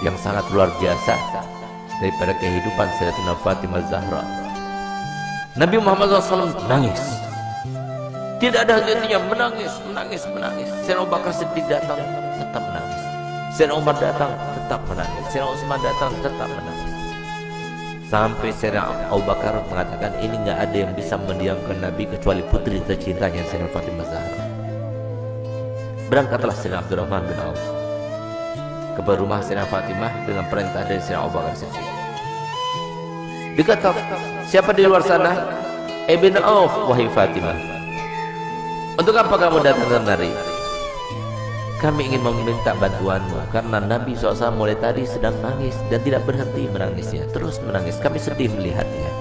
yang sangat luar biasa daripada kehidupan Sayyidatina Fatimah Zahra. Nabi Muhammad SAW menangis, tidak ada henti-hentinya, menangis. Sayyidina Abu Bakar Siddiq datang, tetap menangis. Sayyidina Umar datang, tetap menangis. Sayyidina Utsman datang, tetap menangis. Sampai Sayyidina Abu Bakar mengatakan, ini nggak ada yang bisa mendiamkan Nabi kecuali putri tercintanya Sayyidatina Fatimah Zahra. Berangkatlah Sayyidina Abdurrahman bin Auf ke rumah Sayyidatina Fatimah dengan perintah dari Sayyidina Abu Bakar Siddiq. Dikata, siapa di luar sana? Ibn Auf, wahai Fatimah, untuk apa kamu datang kemari? Kami ingin meminta bantuanmu karena Nabi SAW mulai tadi sedang nangis dan tidak berhenti menangisnya, terus menangis. Kami sedih melihatnya.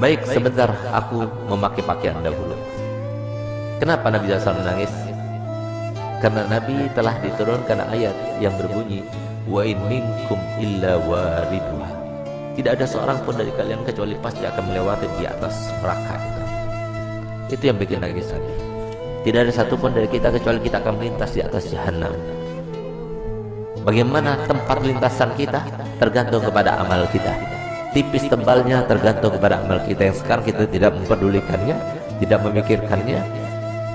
Baik, sebentar aku memakai pakaian dahulu. Kenapa Nabi SAW menangis? Karena Nabi telah diturunkan ayat yang berbunyi, wa in minkum illa wariduha. Tidak ada seorang pun dari kalian kecuali pasti akan melewati di atas neraka itu. Itu yang bikin nangis Nabi. Tidak ada satupun dari kita kecuali kita akan melintas di atas jahanam. Bagaimana tempat lintasan kita tergantung kepada amal kita. Tipis tebalnya tergantung kepada amal kita yang sekarang kita tidak mempedulikannya, tidak memikirkannya.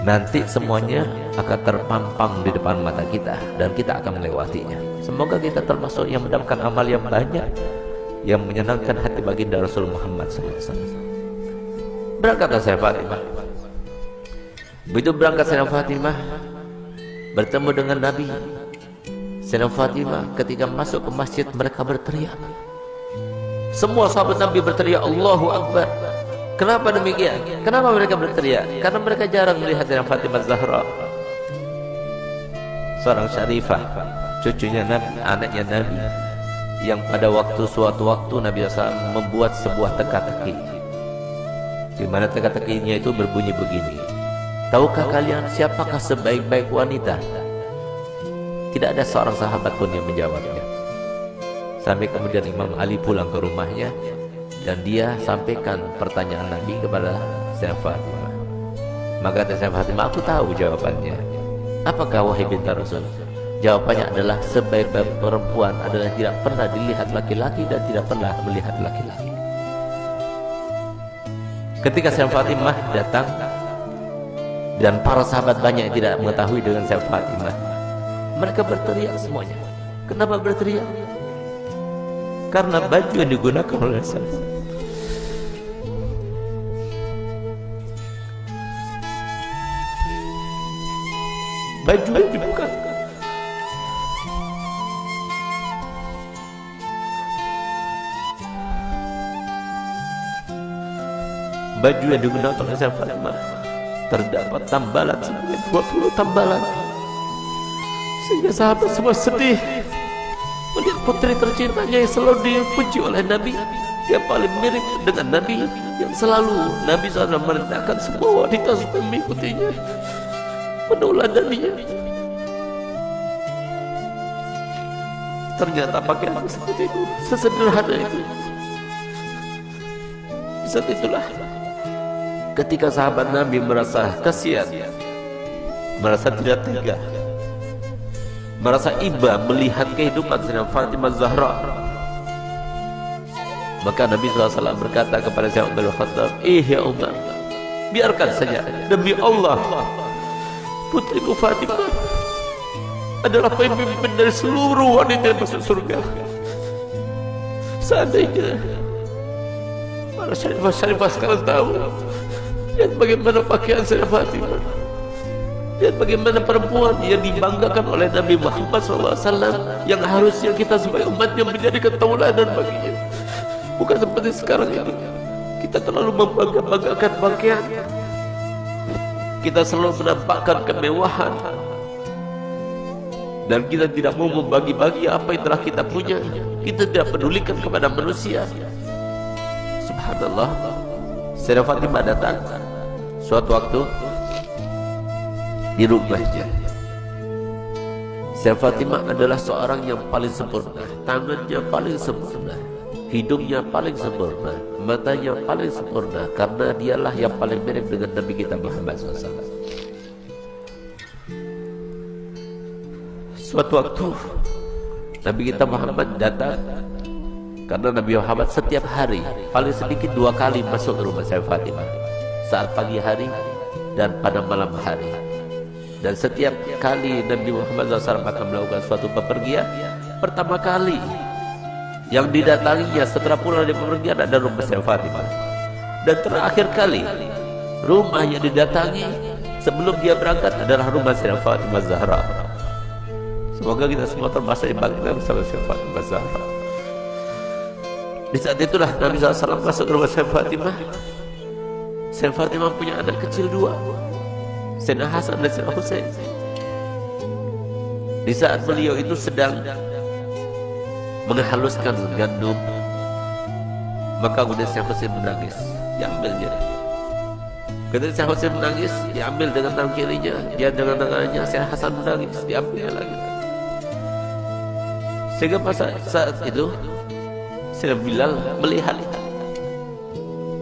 Nanti semuanya akan terpampang di depan mata kita dan kita akan melewatinya. Semoga kita termasuk yang mendapatkan amal yang banyak, yang menyenangkan hati baginda Rasul Muhammad SAW. Berangkatlah Sayyidah Fatimah. Begitu berangkat Sayyidah Fatimah bertemu dengan Nabi. Sayyidah Fatimah ketika masuk ke masjid, mereka berteriak. Semua sahabat Nabi berteriak Allahu Akbar. Kenapa demikian? Kenapa mereka berteriak? Karena mereka jarang melihat Sayyidah Fatimah Zahra, seorang syarifah, cucunya Nabi, anaknya Nabi, yang pada suatu waktu Nabi SAW membuat sebuah teka-teki, di mana teka-tekinya itu berbunyi begini. Tahukah kalian siapakah sebaik-baik wanita? Tidak ada seorang sahabat pun yang menjawabnya. Sampai kemudian Imam Ali pulang ke rumahnya dan dia sampaikan pertanyaan Nabi kepada Sayyidah Fatimah. Maka Sayyidah Fatimah, aku tahu jawabannya. Apakah wahai binti Rasul? Jawabannya adalah sebaik-baik perempuan adalah tidak pernah dilihat laki-laki dan tidak pernah melihat laki-laki. Ketika Sayyidah Fatimah datang dan para sahabat banyak yang tidak mengetahui dengan Sayyidah Fatimah, mereka berteriak semuanya. Kenapa berteriak? Karena baju yang digunakan oleh Sayyidah, baju yang dibuka, baju yang digunakan oleh Sayyidah Fatimah terdapat tambalan sebanyak 20 tambalan, sehingga sahabat semua sedih melihat putri tercintanya yang selalu dipuji oleh Nabi, yang paling mirip dengan Nabi, yang selalu Nabi SAW merendahkan semua wanita supaya mengikutinya, meneladaninya. Ternyata pakaian seperti itu, sesederhana itu. Saat itulah ketika sahabat Nabi merasa kasihan, merasa tidak tega, merasa iba melihat kehidupan Sayyidah Fatimah Zahra, maka Nabi SAW berkata kepada Sayyidina Umar bin Khattab, ya Umar, biarkan saja, demi Allah putriku Fatimah adalah pemimpin dari seluruh wanita yang masuk surga. Seandainya para syarifah sekarang tahu, lihat bagaimana pakaian Sayyidah Fatimah, lihat bagaimana perempuan yang dibanggakan oleh Nabi Muhammad SAW, yang harusnya kita sebagai umatnya menjadikan tauladan baginya. Bukan seperti sekarang ini, kita terlalu membanggakan pakaian, kita selalu menampakkan kemewahan, dan kita tidak mau membagi-bagi apa yang telah kita punya. Kita tidak pedulikan kepada manusia. Subhanallah, Sayyidah Fatimah datang suatu waktu di rumahnya. Sayyidah Fatimah adalah seorang yang paling sempurna, tangannya paling sempurna, hidungnya paling sempurna, matanya paling sempurna, karena dialah yang paling mirip dengan Nabi kita Muhammad SAW. Suatu waktu Nabi kita Muhammad datang, karena Nabi Muhammad setiap hari paling sedikit 2 kali masuk ke rumah Sayyidah Fatimah, saat pagi hari dan pada malam hari. Dan setiap kali Nabi Muhammad SAW akan melakukan suatu bepergian, pertama kali yang didatanginya setelah pulang dari bepergian ada rumah Sayyidah Fatimah. Dan terakhir kali rumah yang didatangi sebelum dia berangkat adalah rumah Sayyidah Fatimah Zahra. Semoga kita semua termasuk dibangkitkan bersama Sayyidah Fatimah Zahra. Di saat itulah Nabi SAW masuk ke rumah Sayyidah Fatimah. Sayyidah Fatimah punya anak kecil 2, Sayyidina Hasan dan Sayyidina Husain. Di saat beliau itu sedang menghaluskan gandum, maka kemudian Sayyidina Husain menangis, diambilnya. Ketika Sayyidina Husain menangis, diambil dengan tangan kirinya, dia dengan tangannya. Sayyidina Hasan menangis, diambil lagi. Sehingga pada saat itu Sayyidina Bilal melihat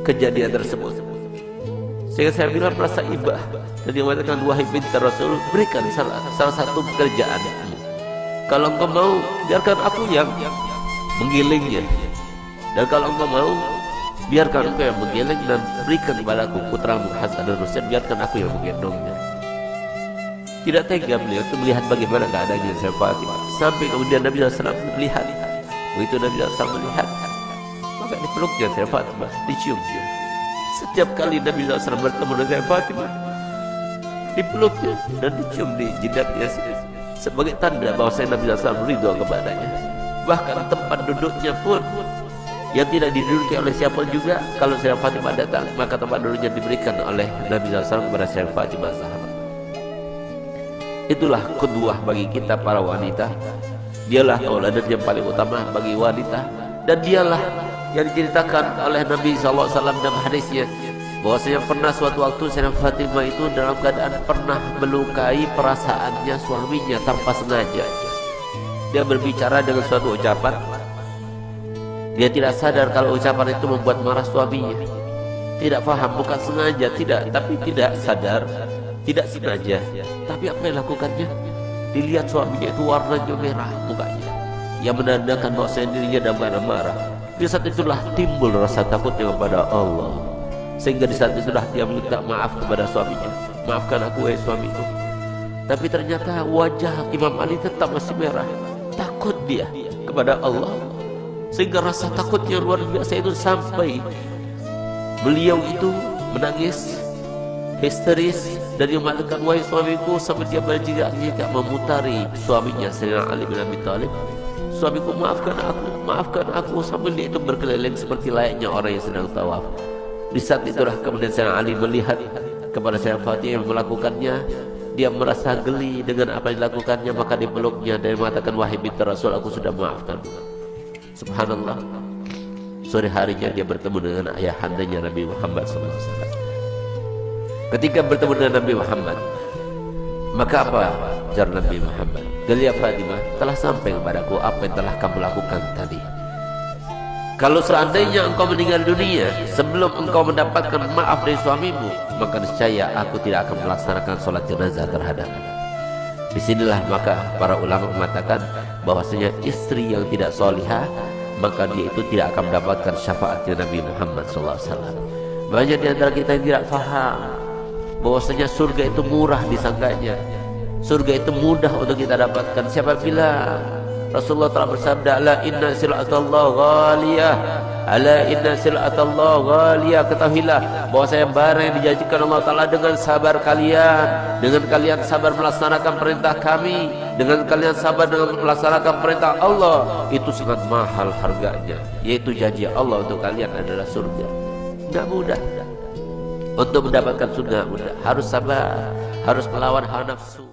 kejadian tersebut, sehingga Sayyidina Bilal merasa iba dan dia mengatakan, wahai binti Rasul, berikan salah satu pekerjaan. Kalau engkau mau, biarkan aku yang menggilingnya, dan kalau engkau mau, biarkan engkau yang menggiling dan berikan kepadaku putramu Hasan dan Husain, biarkan aku yang menggendongnya. Tidak tega beliau itu melihat bagaimana keadaannya Sayyidah Fatimah. Sampai kemudian Nabi SAW melihat. Begitu Nabi SAW melihat, maka dipeluknya Sayyidah Fatimah, dicium dia. Setiap kali Nabi SAW bertemu dengan Sayyidah Fatimah, dipeluknya dan dicium di jidatnya sebagai tanda bahwa Nabi SAW ridho kepadanya. Bahkan tempat duduknya pun yang tidak diduduki oleh siapa juga, kalau Sayyidah Fatimah datang, maka tempat duduknya diberikan oleh Nabi SAW kepada Sayyidah Fatimah Zahra. Itulah kedua bagi kita para wanita. Dialah tauladan yang paling utama bagi wanita, dan dialah yang diceritakan oleh Nabi SAW dalam hadisnya, bahwasanya pernah suatu waktu Sayyidah Fatimah itu dalam keadaan pernah melukai perasaannya suaminya tanpa sengaja. Dia berbicara dengan suatu ucapan, dia tidak sadar kalau ucapan itu membuat marah suaminya. Tidak paham, bukan sengaja, tidak, tapi tidak sadar, tidak sengaja. Tapi apa yang lakukannya? Dilihat suaminya itu warnanya merah mukanya, yang menandakan bahwa dirinya dalam keadaan marah. Di saat itulah timbul rasa takutnya kepada Allah, sehingga di saat itulah dia minta maaf kepada suaminya. Maafkan aku, wahai suamiku. Tapi ternyata wajah Imam Ali tetap masih merah. Takut dia kepada Allah, sehingga rasa takutnya luar biasa itu sampai beliau itu menangis histeris dan dia mengatakan, wahai suamiku, sampai dia berjigak-jigak memutari suaminya Sayyidina Ali bin Abi Thalib. Suamiku, maafkan aku, sambil dia itu berkeliling seperti layaknya orang yang sedang tawaf. Di saat itulah kemudian Sayyidina Ali melihat kepada Sayyidah Fatimah yang melakukannya. Dia merasa geli dengan apa yang dilakukannya, maka dipeluknya dan mengatakan, wahai binti Rasul, aku sudah maafkan. Subhanallah, sore harinya dia bertemu dengan ayahandanya Nabi Muhammad SAW. Ketika bertemu dengan Nabi Muhammad, maka apa ujar Nabi Muhammad? Ya Fatimah, telah sampai kepadaku apa yang telah kamu lakukan tadi. Kalau seandainya engkau meninggal dunia sebelum engkau mendapatkan maaf dari suamimu, maka niscaya aku tidak akan melaksanakan sholat jenazah terhadapmu. Disinilah maka para ulama mengatakan bahwasanya istri yang tidak solihah, maka dia itu tidak akan mendapatkan syafaatnya Nabi Muhammad SAW. Banyak di antara kita yang tidak faham bahwasanya surga itu murah disangkanya, surga itu mudah untuk kita dapatkan. Siapa bilang? Rasulullah telah bersabda, ala inna sil'atallah ghaliyah, ala inna sil'atallah ghaliyah. Ketahuilah bahwasanya barang yang dijanjikan Allah Ta'ala dengan sabar kalian, dengan kalian sabar melaksanakan perintah kami, dengan kalian sabar dengan melaksanakan perintah Allah, itu sangat mahal harganya, yaitu janji Allah untuk kalian adalah surga. Tidak mudah untuk mendapatkan surga, mudah. Harus sabar, harus melawan hawa nafsu.